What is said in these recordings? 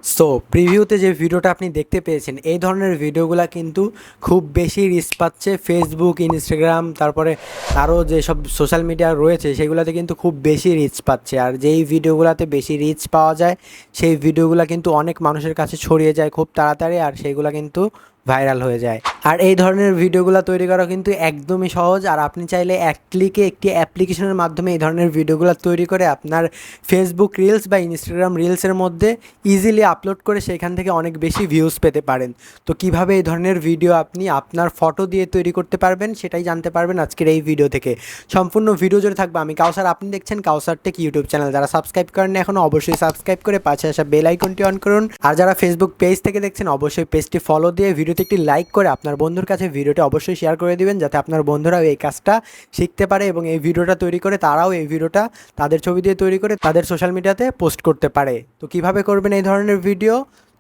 So প্রিভিউতে যে ভিডিওটা আপনি দেখতে পেয়েছেন এই ধরনের ভিডিওগুলো কিন্তু খুব বেশি রিচ পাচ্ছে ফেসবুক, ইনস্টাগ্রাম, তারপরে আরও যেসব সোশ্যাল মিডিয়া রয়েছে সেগুলোতে কিন্তু খুব বেশি রিচ পাচ্ছে। আর যেই ভিডিওগুলোতে বেশি রিচ পাওয়া যায় সেই ভিডিওগুলো কিন্তু অনেক মানুষের কাছে ছড়িয়ে যায় খুব তাড়াতাড়ি, আর সেইগুলো কিন্তু ভাইরাল হয়ে যায়। আর এই ধরনের ভিডিওগুলো তৈরি করা কিন্তু একদমই সহজ। আর আপনি চাইলে এক ক্লিকে একটি অ্যাপ্লিকেশনের মাধ্যমে এই ধরনের ভিডিওগুলো তৈরি করে আপনার ফেসবুক রিলস বা ইনস্টাগ্রাম রিলসের মধ্যে ইজিলি আপলোড করে সেখান থেকে অনেক বেশি ভিউজ পেতে পারেন। তো কিভাবে এই ধরনের ভিডিও আপনি আপনার ফটো দিয়ে তৈরি করতে পারবেন সেটাই জানতে পারবেন আজকের এই ভিডিও থেকে। সম্পূর্ণ ভিডিও জুড়ে থাকবে আমি কাউসার, আপনি দেখছেন কাউসার টেক ইউটিউব চ্যানেল। যারা সাবস্ক্রাইব করেন এখনও অবশ্যই সাবস্ক্রাইব করে পাশে আসা বেল আইকনটি অন করুন। আর যারা ফেসবুক পেজ থেকে দেখছেন অবশ্যই পেজটি ফলো দিয়ে ভিডিওতে একটি লাইক করে আপনার বন্ধুর কাছে ভিডিওটি অবশ্যই শেয়ার করে দিবেন, যাতে আপনার বন্ধুরাও এই কাজটা শিখতে পারে এবং এই ভিডিওটা তৈরি করে তারাও এই ভিডিওটা তাদের ছবি দিয়ে তৈরি করে তাদের সোশ্যাল মিডিয়াতে পোস্ট করতে পারে। তো কিভাবে করবেন এই ধরনের ভিডিও,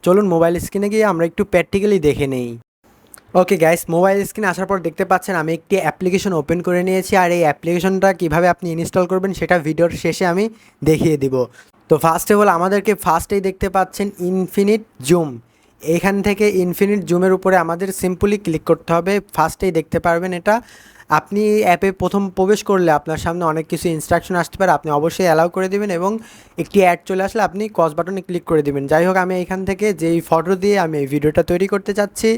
চলুন মোবাইল স্ক্রিনে গিয়ে আমরা একটু প্র্যাকটিক্যালি দেখে নেই। ওকে গাইস, মোবাইল স্ক্রিনে আসার পর দেখতে পাচ্ছেন আমি একটি অ্যাপ্লিকেশন ওপেন করে নিয়েছি। আর এই অ্যাপ্লিকেশনটা কীভাবে আপনি ইনস্টল করবেন সেটা ভিডিওর শেষে আমি দেখিয়ে দিব। তো ফার্স্ট অফ অল আমাদেরকে ফার্স্টেই দেখতে পাচ্ছেন ইনফিনিট জুম। এখান থেকে ইনফিনিট জুমের উপরে আমাদের সিম্পলি ক্লিক করতে হবে। ফার্স্টেই দেখতে পারবেন এটা। আপনি অ্যাপে প্রথম প্রবেশ করলে আপনার সামনে অনেক কিছু ইনস্ট্রাকশন আসতে পারে, আপনি অবশ্যই অ্যালাউ করে দেবেন এবং একটি অ্যাড চলে আসলে আপনি কস বাটনে ক্লিক করে দেবেন। যাই হোক, আমি এখান থেকে যেই ফটো দিয়ে আমি এই ভিডিওটা তৈরি করতে চাচ্ছি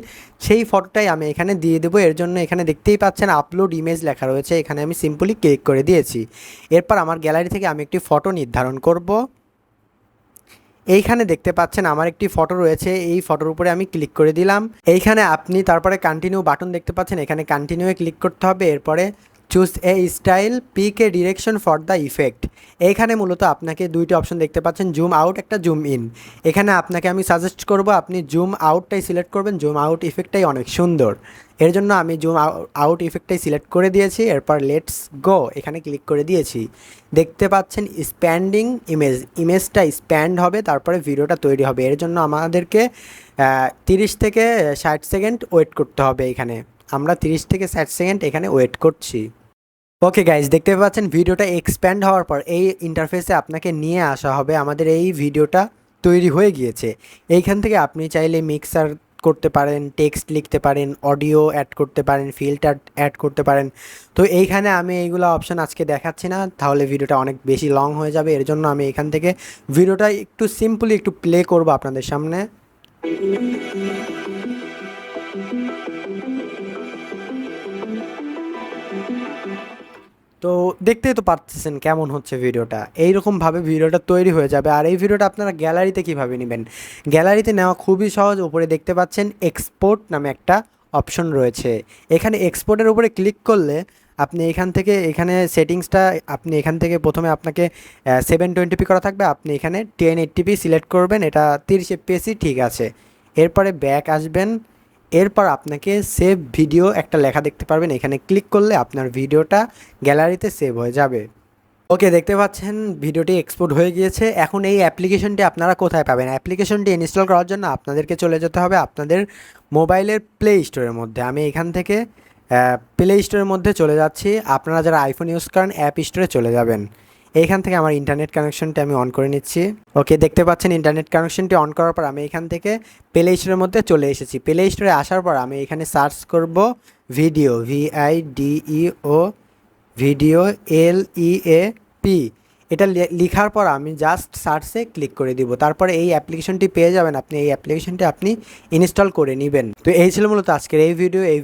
সেই ফটোটাই আমি এখানে দিয়ে দেবো। এর জন্য এখানে দেখতেই পাচ্ছেন আপলোড ইমেজ লেখা রয়েছে, এখানে আমি সিম্পলি ক্লিক করে দিয়েছি। এরপর আমার গ্যালারি থেকে আমি একটি ফটো নির্ধারণ করব। এইখানে দেখতে পাচ্ছেন আমার একটি ফটো রয়েছে, এই ফটোর উপরে আমি ক্লিক করে দিলাম। এইখানে আপনি তারপরে কন্টিনিউ বাটন দেখতে পাচ্ছেন, এখানে কন্টিনিউয়ে ক্লিক করতে হবে। এরপরে choose a style, pick a direction for the effect. এইখানে মূলত আপনাকে দুইটি অপশন দেখতে পাচ্ছেন, জুম আউট, একটা জুম ইন। এখানে আপনাকে আমি সাজেস্ট করব আপনি জুম আউটটাই সিলেক্ট করবেন, জুম আউট ইফেক্টটাই অনেক সুন্দর। এর জন্য আমি জুম আউট ইফেক্টটাই সিলেক্ট করে দিয়েছি। এরপর লেটস গো এখানে ক্লিক করে দিয়েছি। দেখতে পাচ্ছেন স্প্যান্ডিং ইমেজটা স্প্যান্ড হবে, তারপরে ভিডিওটা তৈরি হবে। এর জন্য আমাদেরকে 30 থেকে 60 সেকেন্ড ওয়েট করতে হবে। এখানে আমরা 30 থেকে 60 সেকেন্ড এখানে ওয়েট করছি। ওকে গাইজ, দেখতে পাচ্ছেন ভিডিওটা এক্সপ্যান্ড হওয়ার পর এই ইন্টারফেসে আপনাকে নিয়ে আসা হবে। আমাদের এই ভিডিওটা তৈরি হয়ে গিয়েছে। এইখান থেকে আপনি চাইলে মিক্সার করতে পারেন, টেক্সট লিখতে পারেন, অডিও অ্যাড করতে পারেন, ফিল্টার অ্যাড করতে পারেন। তো এইখানে আমি এইগুলো অপশান আজকে দেখাচ্ছি না, তাহলে ভিডিওটা অনেক বেশি লং হয়ে যাবে। এর জন্য আমি এখান থেকে ভিডিওটা একটু সিম্পলি একটু প্লে করব আপনাদের সামনে। তো দেখতেই তো পারতেছেন কেমন হচ্ছে ভিডিওটা। এইরকমভাবে ভিডিওটা তৈরি হয়ে যাবে। আর এই ভিডিওটা আপনারা গ্যালারিতে কীভাবে নেবেন, গ্যালারিতে নেওয়া খুবই সহজ। উপরে দেখতে পাচ্ছেন এক্সপোর্ট নামে একটা অপশন রয়েছে, এখানে এক্সপোর্টের উপরে ক্লিক করলে আপনি এখান থেকে এখানে সেটিংসটা আপনি এখান থেকে প্রথমে আপনাকে 720p করা থাকবে, আপনি এখানে 1080p সিলেক্ট করবেন, এটা 30 fps ঠিক আছে। এরপরে ব্যাক আসবেন, এরপর আপনাকে সেভ ভিডিও একটা লেখা দেখতে পারবেন, এখানে ক্লিক করলে আপনার ভিডিওটা গ্যালারিতে সেভ হয়ে যাবে। ওকে, দেখতে পাচ্ছেন ভিডিওটি এক্সপোর্ট হয়ে গিয়েছে। এখন এই অ্যাপ্লিকেশনটি আপনারা কোথায় পাবেন? অ্যাপ্লিকেশনটি ইনস্টল করার জন্য আপনাদেরকে চলে যেতে হবে আপনাদের মোবাইলের প্লে স্টোরের মধ্যে। আমি এখান থেকে প্লে স্টোরের মধ্যে চলে যাচ্ছি। আপনারা যারা আইফোন ইউজ করেন অ্যাপ স্টোরে চলে যাবেন। এইখান থেকে আমার ইন্টারনেট কানেকশনটি আমি অন করে নিচ্ছি। ওকে, দেখতে পাচ্ছেন ইন্টারনেট কানেকশনটি অন করার পর আমি এখান থেকে প্লে স্টোরের মধ্যে চলে এসেছি। প্লে স্টোরে আসার পর আমি এখানে সার্চ করব ভিডিও, VIDEO, ভিডিও LEAP। এটা লেখার পর আমি জাস্ট সার্চে ক্লিক করে দিব। তারপরে এই অ্যাপ্লিকেশনটি পেয়ে যাবেন, আপনি এই অ্যাপ্লিকেশনটি আপনি ইনস্টল করে নেবেন। তো এই ছিল মূলত আজকের এই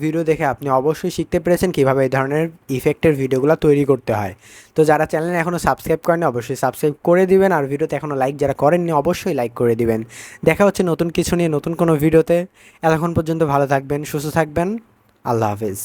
ভিডিও দেখে আপনি অবশ্যই শিখতে পেরেছেন কীভাবে এই ধরনের ইফেক্টের ভিডিওগুলো তৈরি করতে হয়। তো যারা চ্যানেলে এখনও সাবস্ক্রাইব করেনি অবশ্যই সাবস্ক্রাইব করে দিবেন, আর ভিডিওতে এখনও লাইক যারা করেননি অবশ্যই লাইক করে দিবেন। দেখা হচ্ছে নতুন কিছু নিয়ে নতুন কোনো ভিডিওতে। এতক্ষণ পর্যন্ত ভালো থাকবেন, সুস্থ থাকবেন, আল্লাহ হাফেজ।